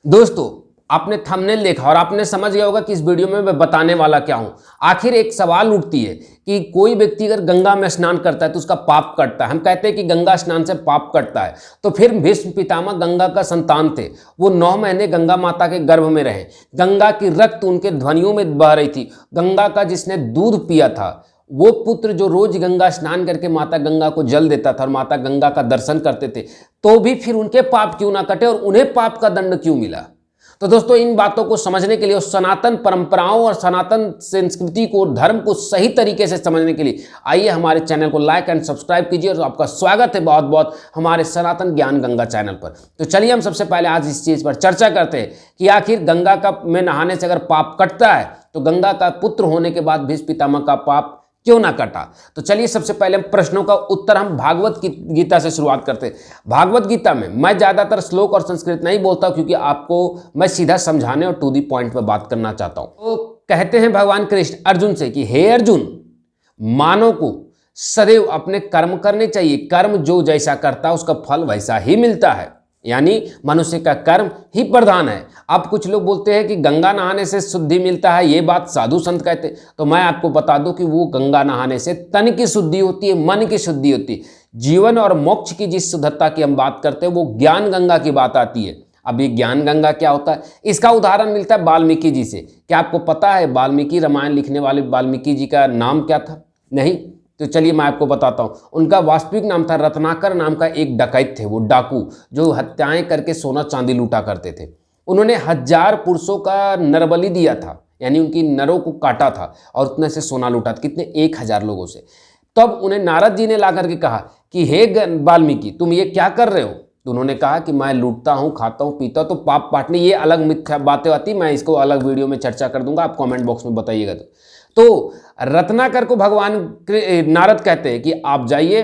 दोस्तों, आपने थंबनेल देखा और आपने समझ गया होगा कि इस वीडियो में मैं बताने वाला क्या हूं। आखिर एक सवाल उठती है कि कोई व्यक्ति अगर गंगा में स्नान करता है तो उसका पाप कटता है। हम कहते हैं कि गंगा स्नान से पाप कटता है। तो फिर भीष्म पितामह गंगा का संतान थे। वो 9 महीने गंगा माता के गर्भ में रहे। गंगा की रक्त उनके ध्वनियों में बह रही थी। गंगा का जिसने दूध पिया था, वो पुत्र जो रोज गंगा स्नान करके माता गंगा को जल देता था और माता गंगा का दर्शन करते थे, तो भी फिर उनके पाप क्यों ना कटे और उन्हें पाप का दंड क्यों मिला। तो दोस्तों, इन बातों को समझने के लिए और सनातन परंपराओं और सनातन संस्कृति को, धर्म को सही तरीके से समझने के लिए आइए हमारे चैनल को लाइक एंड सब्सक्राइब कीजिए। और आपका स्वागत है बहुत बहुत हमारे सनातन ज्ञान गंगा चैनल पर। तो चलिए हम सबसे पहले आज इस चीज़ पर चर्चा करते हैं कि आखिर गंगा का में नहाने से अगर पाप कटता है तो गंगा का पुत्र होने के बाद भीष्म पितामह का पाप क्यों ना कटा। तो चलिए सबसे पहले हम प्रश्नों का उत्तर हम भागवत गीता से शुरुआत करते हैं। भागवत गीता में मैं ज्यादातर श्लोक और संस्कृत नहीं बोलता क्योंकि आपको मैं सीधा समझाने और टू दी पॉइंट पर बात करना चाहता हूं। तो कहते हैं भगवान कृष्ण अर्जुन से कि हे अर्जुन, मानव को सदैव अपने कर्म करने चाहिए। कर्म जो जैसा करता है उसका फल वैसा ही मिलता है, यानी मनुष्य का कर्म ही प्रधान है। अब कुछ लोग बोलते हैं कि गंगा नहाने से शुद्धि मिलता है, ये बात साधु संत कहते हैं। तो मैं आपको बता दूं कि वो गंगा नहाने से तन की शुद्धि होती है, मन की शुद्धि होती है। जीवन और मोक्ष की जिस शुद्धता की हम बात करते हैं वो ज्ञान गंगा की बात आती है। अब ये ज्ञान गंगा क्या होता है, इसका उदाहरण मिलता है वाल्मीकि जी से। क्या आपको पता है वाल्मीकि रामायण लिखने वाले वाल्मीकि जी का नाम क्या था? नहीं? तो चलिए मैं आपको बताता हूँ। उनका वास्तविक नाम था रत्नाकर नाम का एक डकैत थे। वो डाकू जो हत्याएं करके सोना चांदी लूटा करते थे। उन्होंने 1000 पुरुषों का नरबलि दिया था, यानी उनकी नरों को काटा था और उतने से सोना लूटा था। कितने? 1000 लोगों से। तब उन्हें नारद जी ने ला करके कहा कि हे वाल्मीकि, तुम ये क्या कर रहे हो? तो उन्होंने कहा कि मैं लूटता हूँ, खाता हूँ, पीता हूँ। तो पाप पाटने ये अलग मिथ्या बातें आती, मैं इसको अलग वीडियो में चर्चा कर दूंगा, आप कमेंट बॉक्स में बताइएगा। तो रत्नाकर को भगवान नारद कहते हैं कि आप जाइए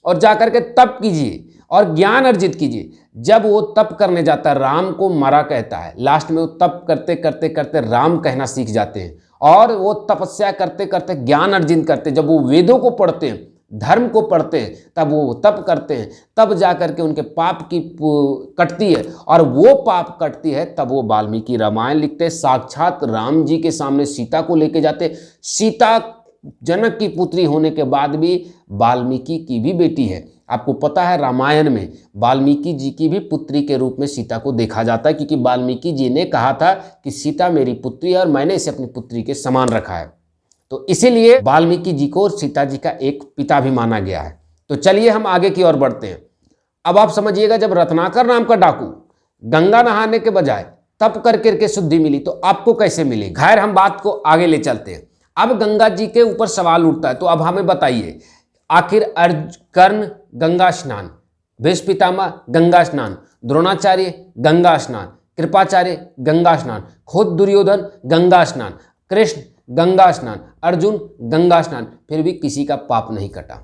और जाकर के तप कीजिए और ज्ञान अर्जित कीजिए। जब वो तप करने जाता है, राम को मरा कहता है। लास्ट में वो तप करते करते करते राम कहना सीख जाते हैं और वो तपस्या करते करते ज्ञान अर्जित करते। जब वो वेदों को पढ़ते हैं, धर्म को पढ़ते हैं, तब वो तप करते हैं, तब जाकर के उनके पाप की कटती है। और वो पाप कटती है तब वो वाल्मीकि रामायण लिखते हैं। साक्षात राम जी के सामने सीता को लेके जाते। सीता जनक की पुत्री होने के बाद भी वाल्मीकि की भी बेटी है। आपको पता है रामायण में वाल्मीकि जी की भी पुत्री के रूप में सीता को देखा जाता है, क्योंकि वाल्मीकि जी ने कहा था कि सीता मेरी पुत्री है और मैंने इसे अपनी पुत्री के समान रखा है। तो इसीलिए वाल्मीकि जी को सीता जी का एक पिता भी माना गया है। तो चलिए हम आगे की ओर बढ़ते हैं। अब आप समझिएगा, जब रत्नाकर नाम का डाकू गंगा नहाने के बजाय तप करके शुद्धि मिली तो आपको कैसे मिली? खैर, हम बात को आगे ले चलते हैं। अब गंगा जी के ऊपर सवाल उठता है, तो अब हमें बताइए, आखिर कर्ण गंगा स्नान, भीष्म पितामह गंगा स्नान, द्रोणाचार्य गंगा स्नान, कृपाचार्य गंगा स्नान, खुद दुर्योधन गंगा स्नान, कृष्ण गंगा स्नान, अर्जुन गंगा स्नान, फिर भी किसी का पाप नहीं कटा।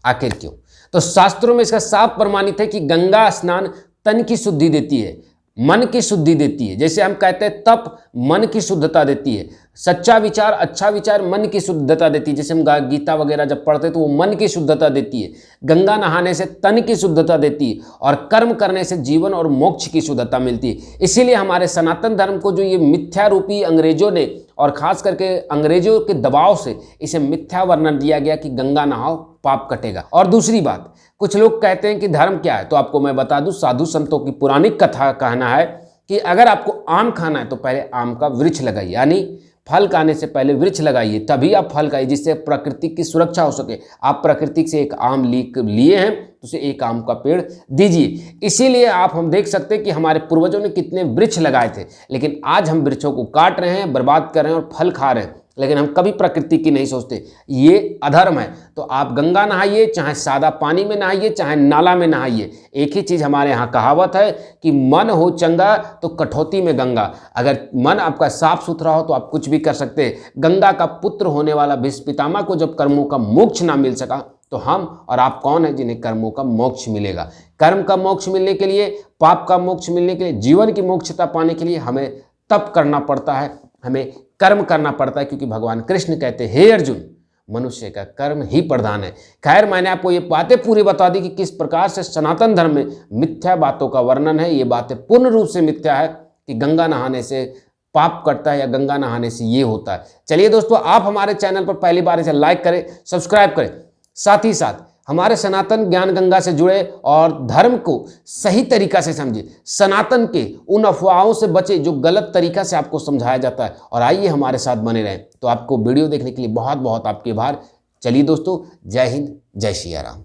आखिर क्यों? तो शास्त्रों में इसका साफ प्रमाणित है कि गंगा स्नान तन की शुद्धि देती है, मन की शुद्धि देती है। जैसे हम कहते हैं तप मन की शुद्धता देती है, सच्चा विचार, अच्छा विचार मन की शुद्धता देती है। जैसे हम गीता वगैरह जब पढ़ते हैं तो वो मन की शुद्धता देती है। गंगा नहाने से तन की शुद्धता देती है और कर्म करने से जीवन और मोक्ष की शुद्धता मिलती है। इसीलिए हमारे सनातन धर्म को जो ये मिथ्या रूपी अंग्रेजों ने, और खास करके अंग्रेजों के दबाव से इसे मिथ्या वर्णन दिया गया कि गंगा नहाओ पाप कटेगा। और दूसरी बात, कुछ लोग कहते हैं कि धर्म क्या है, तो आपको मैं बता दूं, साधु संतों की पुरानी कथा कहना है कि अगर आपको आम खाना है तो पहले आम का वृक्ष लगाइए, यानी फल खाने से पहले वृक्ष लगाइए, तभी आप फल खाइए, जिससे प्रकृति की सुरक्षा हो सके। आप प्रकृति से एक आम लिए हैं तो उसे एक आम का पेड़ दीजिए। इसीलिए हम देख सकते हैं कि हमारे पूर्वजों ने कितने वृक्ष लगाए थे, लेकिन आज हम वृक्षों को काट रहे हैं, बर्बाद कर रहे हैं और फल खा रहे हैं, लेकिन हम कभी प्रकृति की नहीं सोचते। ये अधर्म है। तो आप गंगा नहाइए, चाहे सादा पानी में नहाइए, चाहे नाला में नहाइए। एक ही चीज़ हमारे यहाँ कहावत है कि मन हो चंगा तो कठौती में गंगा। अगर मन आपका साफ सुथरा हो तो आप कुछ भी कर सकते हैं। गंगा का पुत्र होने वाला भीष्म पितामह को जब कर्मों का मोक्ष ना मिल सका, तो हम और आप कौन है जिन्हें कर्मों का मोक्ष मिलेगा? कर्म का मोक्ष मिलने के लिए, पाप का मोक्ष मिलने के लिए, जीवन की मोक्षता पाने के लिए हमें तप करना पड़ता है, हमें कर्म करना पड़ता है। क्योंकि भगवान कृष्ण कहते हैं, हे अर्जुन, मनुष्य का कर्म ही प्रधान है। खैर, मैंने आपको ये बातें पूरी बता दी कि किस प्रकार से सनातन धर्म में मिथ्या बातों का वर्णन है। ये बातें पूर्ण रूप से मिथ्या है कि गंगा नहाने से पाप कटता है या गंगा नहाने से ये होता है। चलिए दोस्तों, आप हमारे चैनल पर पहली बार इसे लाइक करें, सब्सक्राइब करें, साथ ही साथ हमारे सनातन ज्ञान गंगा से जुड़े और धर्म को सही तरीका से समझे, सनातन के उन अफवाहों से बचे जो गलत तरीका से आपको समझाया जाता है। और आइए हमारे साथ बने रहें। तो आपको वीडियो देखने के लिए बहुत बहुत आपके आभार। चलिए दोस्तों, जय हिंद, जय सिया राम।